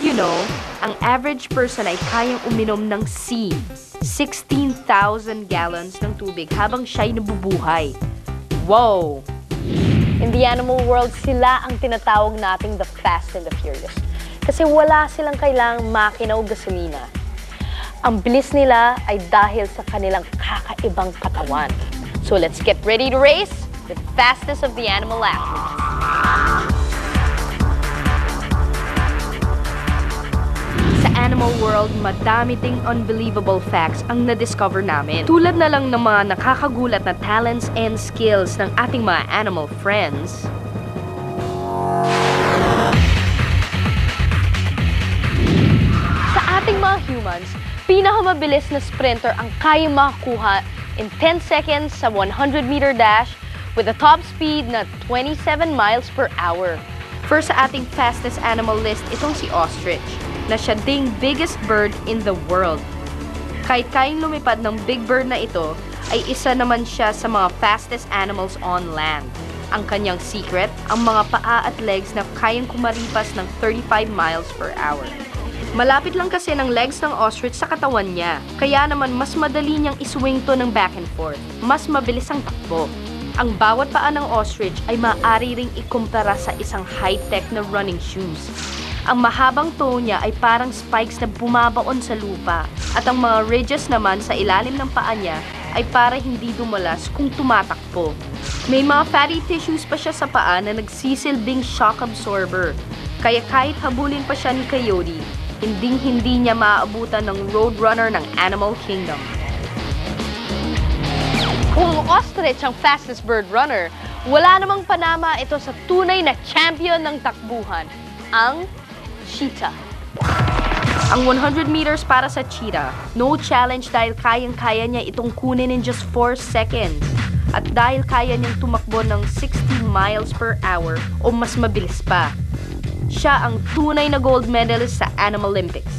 you know, ang average person ay kayang uminom ng 16,000 gallons ng tubig habang siya'y nabubuhay. Wow! In the animal world, sila ang tinatawag nating the Fast and the Furious. Kasi wala silang kailangang makina o gasolina. Ang bilis nila ay dahil sa kanilang kakaibang katawan. So let's get ready to race the fastest of the animal athletes. Sa animal world, madami ding unbelievable facts ang na-discover namin. Tulad na lang ng mga nakakagulat na talents and skills ng ating mga animal friends. Sa ating mga humans, pinakamabilis na sprinter ang kayang makakuha in 10 seconds sa 100-meter dash with a top speed na 27 miles per hour. First sa ating fastest animal list, itong si ostrich, na siya ding biggest bird in the world. Kahit kayang lumipad ng big bird na ito, ay isa naman siya sa mga fastest animals on land. Ang kanyang secret, ang mga paa at legs na kayang kumaripas ng 35 miles per hour. Malapit lang kasi ng legs ng ostrich sa katawan niya, kaya naman mas madali niyang iswing to ng back and forth. Mas mabilis ang takbo. Ang bawat paa ng ostrich ay maaari ring ikumpara sa isang high-tech na running shoes. Ang mahabang toe niya ay parang spikes na bumabaon sa lupa, at ang mga ridges naman sa ilalim ng paa niya ay para hindi dumulas kung tumatakbo. May mga fatty tissues pa siya sa paa na nagsisilbing shock absorber, kaya kahit habulin pa siya ni coyote, hindi niya maaabutan ng roadrunner ng Animal Kingdom. Kung ang ostrich ang fastest bird runner, wala namang panama ito sa tunay na champion ng takbuhan, ang cheetah. Ang 100 meters para sa cheetah, no challenge dahil kayang-kaya niya itong kunin in just 4 seconds. At dahil kaya niyang tumakbo ng 60 miles per hour o mas mabilis pa. Siya ang tunay na gold medalist sa Animal Olympics.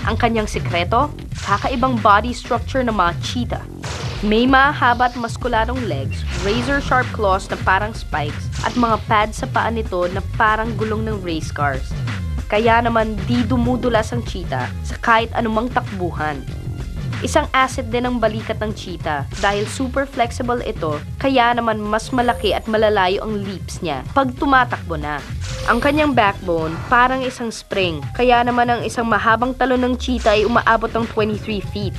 Ang kanyang sikreto, kakaibang body structure ng mga cheetah. May mahaba at maskularong legs, razor-sharp claws na parang spikes, at mga pads sa paa nito na parang gulong ng race cars. Kaya naman di dumudulas ang cheetah sa kahit anumang takbuhan. Isang asset din ang balikat ng cheetah dahil super flexible ito, kaya naman mas malaki at malalayo ang leaps niya pag tumatakbo na. Ang kanyang backbone parang isang spring, kaya naman ang isang mahabang talon ng cheetah ay umaabot ng 23 feet.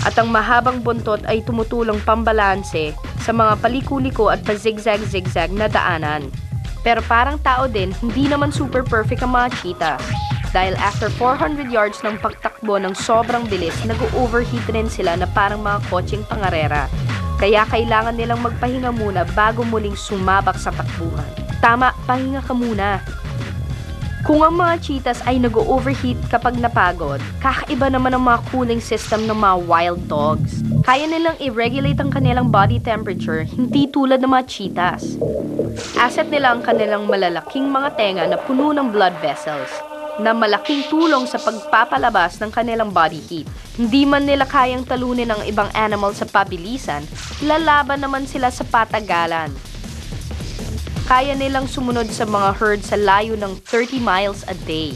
At ang mahabang buntot ay tumutulong pambalanse sa mga paliko-liko at pa-zigzag-zigzag na daanan. Pero parang tao din, hindi naman super perfect ang mga cheetah. Dahil after 400 yards ng pagtakbo ng sobrang bilis, nag-overheat rin sila na parang mga kotseng pangarera. Kaya kailangan nilang magpahinga muna bago muling sumabak sa takbuhan. Tama, pahinga ka muna. Kung ang mga cheetahs ay nag-overheat kapag napagod, kakaiba naman ang mga cooling system ng mga wild dogs. Kaya nilang i-regulate ang kanilang body temperature, hindi tulad ng mga cheetahs. Asset nila ang kanilang malalaking mga tenga na puno ng blood vessels, na malaking tulong sa pagpapalabas ng kanilang body heat. Hindi man nila kayang talunin ang ibang animal sa pabilisan, lalaban naman sila sa patagalan. Kaya nilang sumunod sa mga herd sa layo ng 30 miles a day.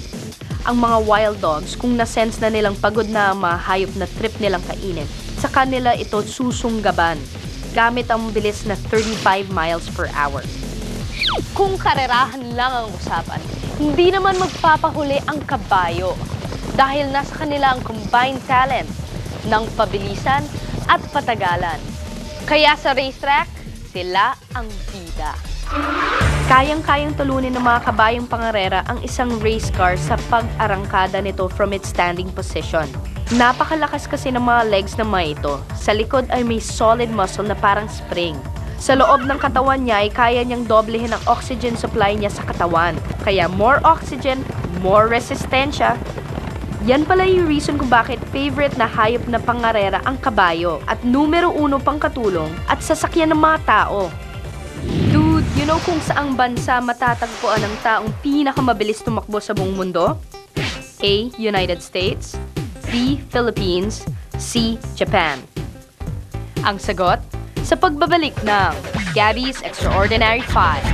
Ang mga wild dogs, kung na-sense na nilang pagod na ang mga hayop na trip nilang kainin, sa kanila ito susunggaban, gamit ang bilis na 35 miles per hour. Kung karerahan lang ang usapan, hindi naman magpapahuli ang kabayo dahil nasa kanila ang combined talent ng pabilisan at patagalan. Kaya sa racetrack, sila ang bida. Kayang-kayang talunin ng mga kabayong pangarera ang isang race car sa pag-arangkada nito from its standing position. Napakalakas kasi ng mga legs ng mga ito. Sa likod ay may solid muscle na parang spring. Sa loob ng katawan niya ay kaya niyang doblehin ang oxygen supply niya sa katawan. Kaya more oxygen, more resistensya. Yan pala yung reason kung bakit favorite na hayop na pangarera ang kabayo at numero 1 pang katulong at sasakyan ng mga tao. Dude, you know kung saang bansa matatagpuan ang taong pinakamabilis tumakbo sa buong mundo? A. United States, B. Philippines, C. Japan. Ang sagot? Sa pagbabalik ng Gabby's Extraordinary 5.